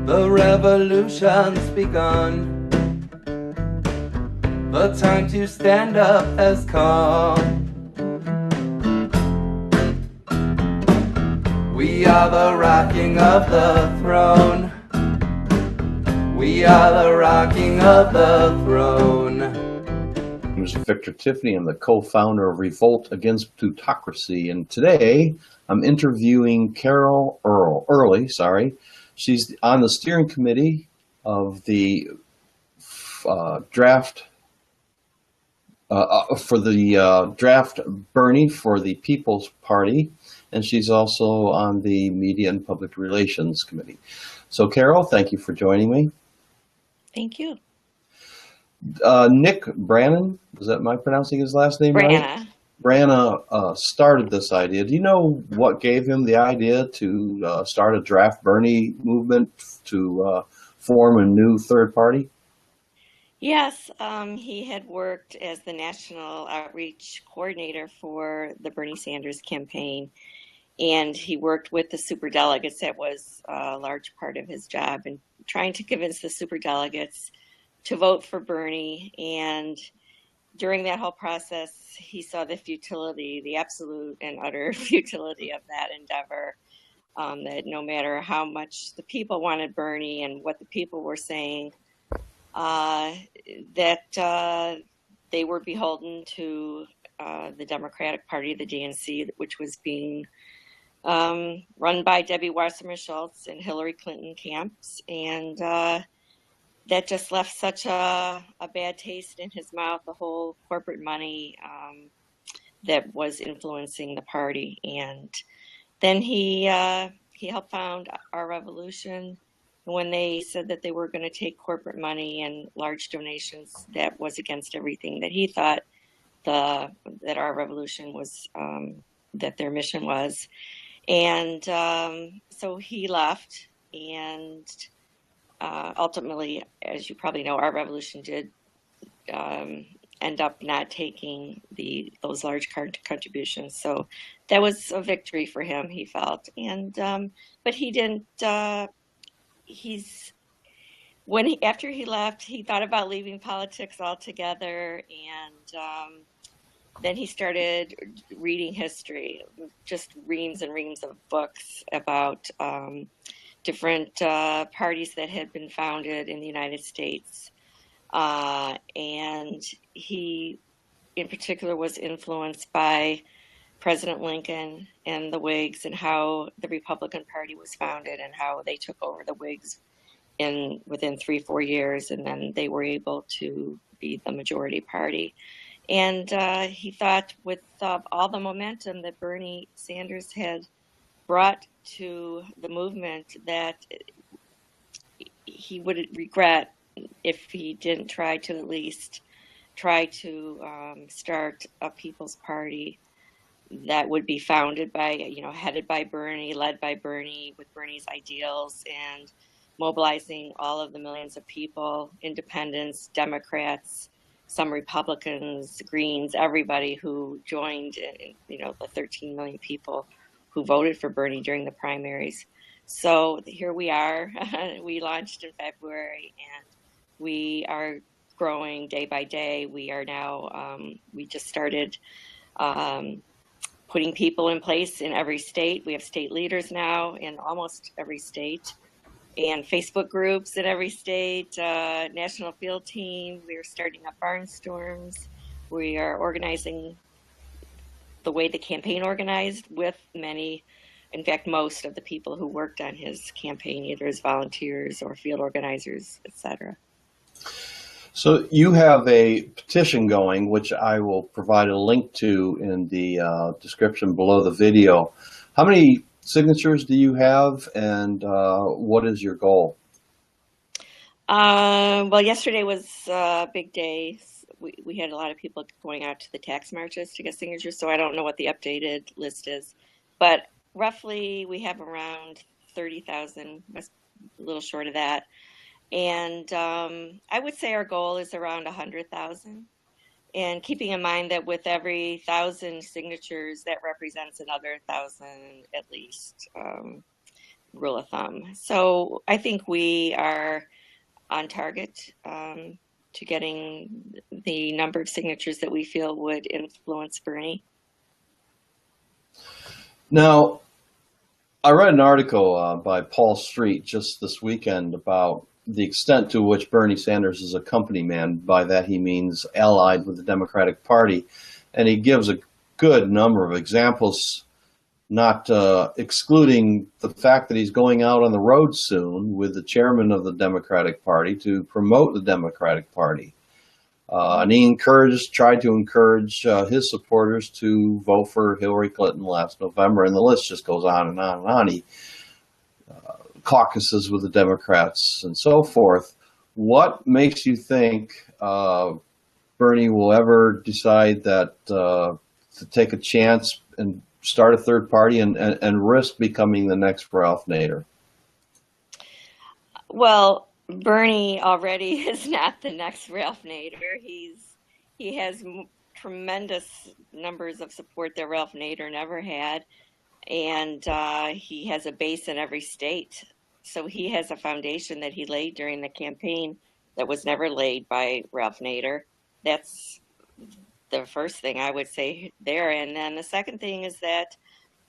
The revolution's begun. The time to stand up has come. We are the rocking of the throne. We are the rocking of the throne. I'm Victor Tiffany. I'm the co-founder of Revolt Against Plutocracy, and today I'm interviewing Carol Ehrle. She's on the steering committee of the draft draft Bernie for the People's Party, and she's also on the Media and Public Relations Committee. So, Carol, thank you for joining me. Thank you. Nick Brannon, was that my pronouncing his last name right? Branna started this idea. Do you know what gave him the idea to start a draft Bernie movement to form a new third party? Yes, he had worked as the national outreach coordinator for the Bernie Sanders campaign, and he worked with the superdelegates. That was a large part of his job, and trying to convince the superdelegates to vote for Bernie. And during that whole process, he saw the futility, the absolute and utter futility of that endeavor, that no matter how much the people wanted Bernie and what the people were saying, that they were beholden to the Democratic Party, the DNC, which was being run by Debbie Wasserman Schultz and Hillary Clinton camps. And that just left such a bad taste in his mouth, the whole corporate money that was influencing the party. And then he helped found Our Revolution. When they said that they were going to take corporate money and large donations, that was against everything that he thought that Our Revolution was, that their mission was. And so he left, and ultimately, as you probably know, Our Revolution did end up not taking those large contributions. So that was a victory for him, he felt. And but he didn't. After he left, he thought about leaving politics altogether, and then he started reading history, just reams and reams of books about different parties that had been founded in the United States. And he, in particular, was influenced by President Lincoln and the Whigs, and how the Republican Party was founded and how they took over the Whigs within 3-4 years, and then they were able to be the majority party. And he thought, with all the momentum that Bernie Sanders had brought to the movement, that he would regret if he didn't try to at least start a People's Party that would be founded by, headed by Bernie, led by Bernie, with Bernie's ideals, and mobilizing all of the millions of people, independents, Democrats, some Republicans, Greens, everybody who joined, the 13 million people who voted for Bernie during the primaries. So here we are. We launched in February, and we are growing day by day. We are now, we just started putting people in place in every state. We have state leaders now in almost every state, and Facebook groups in every state, national field team. We are starting up barnstorms. We are organizing the way the campaign organized, with many, in fact, most of the people who worked on his campaign, either as volunteers or field organizers, etc. So you have a petition going, which I will provide a link to in the description below the video. How many signatures do you have, and what is your goal? Well, yesterday was a big day. We had a lot of people going out to the tax marches to get signatures, so I don't know what the updated list is. But roughly, we have around 30,000, a little short of that. And I would say our goal is around 100,000. And keeping in mind that with every 1,000 signatures, that represents another 1,000 at least rule of thumb. So I think we are on target to getting the number of signatures that we feel would influence Bernie. Now, I read an article by Paul Street just this weekend about the extent to which Bernie Sanders is a company man. By that he means allied with the Democratic Party. And he gives a good number of examples, not excluding the fact that he's going out on the road soon with the chairman of the Democratic Party to promote the Democratic Party. And he tried to encourage his supporters to vote for Hillary Clinton last November, and the list just goes on and on and on. He caucuses with the Democrats and so forth. What makes you think Bernie will ever decide that to take a chance and start a third party and risk becoming the next Ralph Nader? Well, Bernie already is not the next Ralph Nader. He has tremendous numbers of support that Ralph Nader never had, and he has a base in every state. So he has a foundation that he laid during the campaign that was never laid by Ralph Nader. That's the first thing I would say there. And then the second thing is that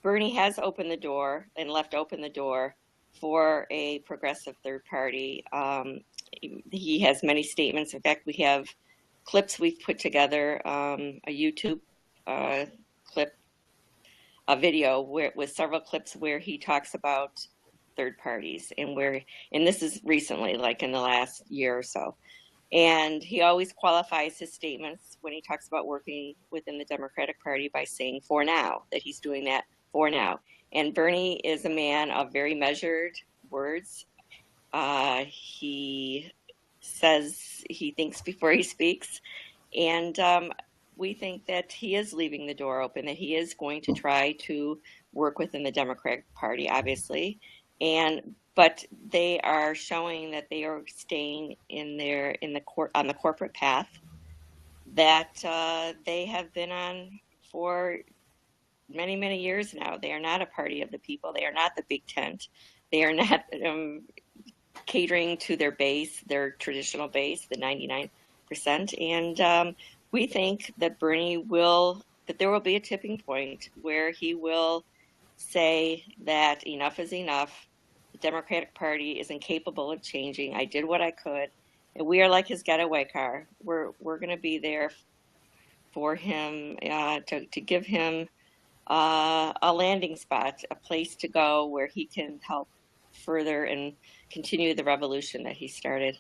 Bernie has opened the door and left open the door for a progressive third party. He has many statements. In fact, we have clips we've put together, a YouTube clip, a video with several clips where he talks about third parties and this is recently, like in the last year or so. And he always qualifies his statements when he talks about working within the Democratic Party by saying for now, that he's doing that for now. And Bernie is a man of very measured words. He says he thinks before he speaks. And we think that he is leaving the door open, that he is going to try to work within the Democratic Party, obviously. But they are showing that they are staying on the corporate path that they have been on for many, many years now. They are not a party of the people. They are not the big tent. They are not catering to their base, their traditional base, the 99%. And we think that that there will be a tipping point where he will say that enough is enough. The Democratic Party is incapable of changing. I did what I could. And we are like his getaway car. We're going to be there for him to give him a landing spot, a place to go where he can help further and continue the revolution that he started.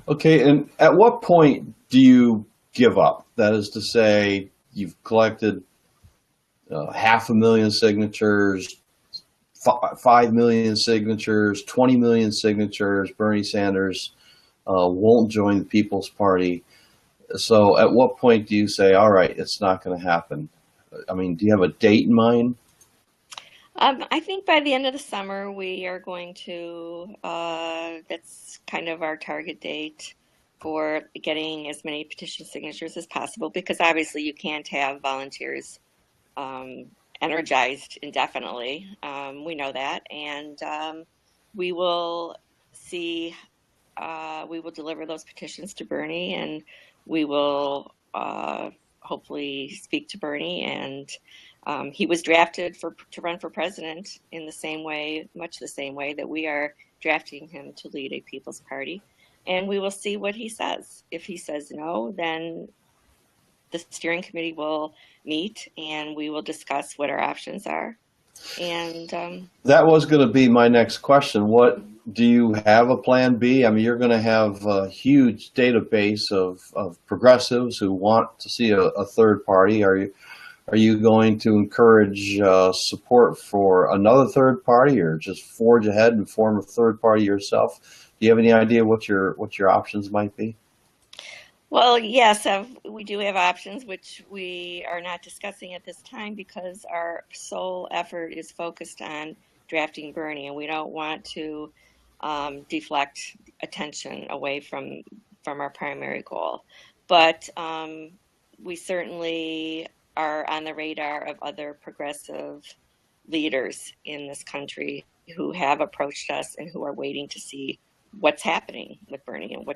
Okay, and at what point do you give up? That is to say, you've collected 500,000 signatures, 5 million signatures, 20 million signatures. Bernie Sanders won't join the People's Party. So at what point do you say, all right, it's not going to happen? I mean, do you have a date in mind? I think by the end of the summer, we are going to, that's kind of our target date for getting as many petition signatures as possible, because obviously you can't have volunteers energized indefinitely. We know that. And we will see, we will deliver those petitions to Bernie, and we will hopefully speak to Bernie. And he was drafted to run for president in the same way, much the same way that we are drafting him to lead a People's Party. And we will see what he says. If he says no, then the steering committee will meet and we will discuss what our options are. And that was going to be my next question. What do you have a plan B? I mean, you're going to have a huge database of progressives who want to see a third party. Are you going to encourage support for another third party, or just forge ahead and form a third party yourself? Do you have any idea what your options might be? Well, yes, we do have options, which we are not discussing at this time because our sole effort is focused on drafting Bernie, and we don't want to deflect attention away from our primary goal. But we certainly are on the radar of other progressive leaders in this country who have approached us and who are waiting to see what's happening with Bernie and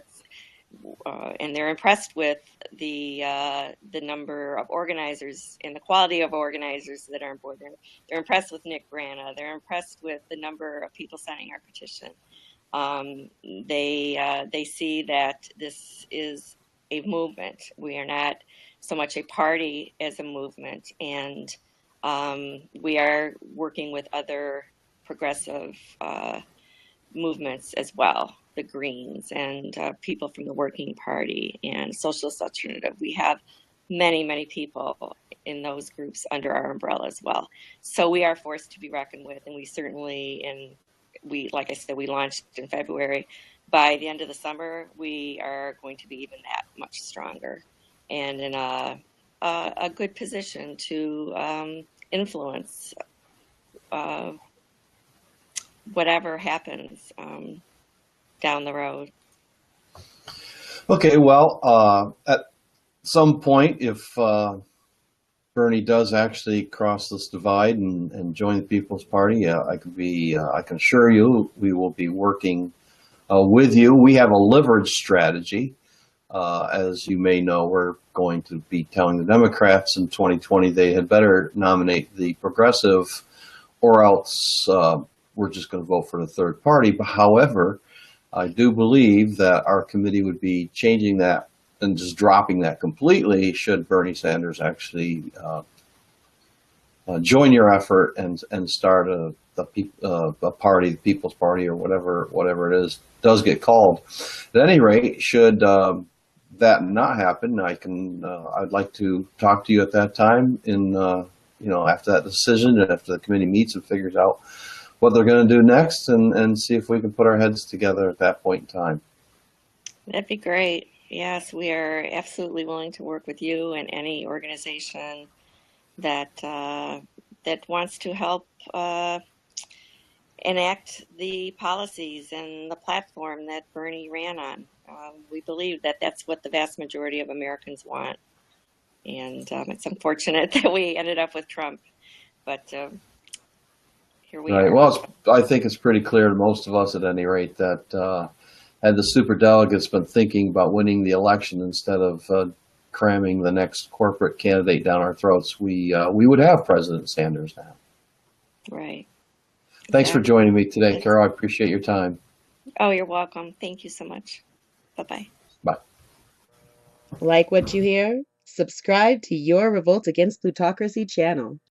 and they're impressed with the number of organizers and the quality of organizers that are on board. They're impressed with Nick Grana. They're impressed with the number of people signing our petition. They see that this is a movement. We are not so much a party as a movement, and we are working with other progressive movements as well, the Greens and people from the Working Party and Socialist Alternative. We have many people in those groups under our umbrella as well. So we are forced to be reckoned with, and we certainly, like I said, we launched in February. By the end of the summer, we are going to be even that much stronger and in a good position to influence whatever happens down the road. Okay, well, at some point, if Bernie does actually cross this divide and join the People's Party, I can assure you we will be working with you. We have a leverage strategy. As you may know, we're going to be telling the Democrats in 2020 they had better nominate the progressive, or else we're just going to vote for the third party. But however, I do believe that our committee would be changing that and just dropping that completely should Bernie Sanders actually join your effort and start a party, the People's Party, or whatever it is, does get called. At any rate, should that not happen, I'd like to talk to you at that time after that decision, and after the committee meets and figures out what they're going to do next, and see if we can put our heads together at that point in time. That'd be great. Yes, we are absolutely willing to work with you and any organization that wants to help enact the policies and the platform that Bernie ran on. We believe that that's what the vast majority of Americans want. And it's unfortunate that we ended up with Trump, but here we are. Well, I think it's pretty clear to most of us, at any rate, that had the superdelegates been thinking about winning the election instead of cramming the next corporate candidate down our throats, we would have President Sanders now. Right. Thanks for joining me today, Carol. I appreciate your time. Oh, you're welcome. Thank you so much. Bye-bye. Bye. Like what you hear? Subscribe to Your Revolt Against Plutocracy channel.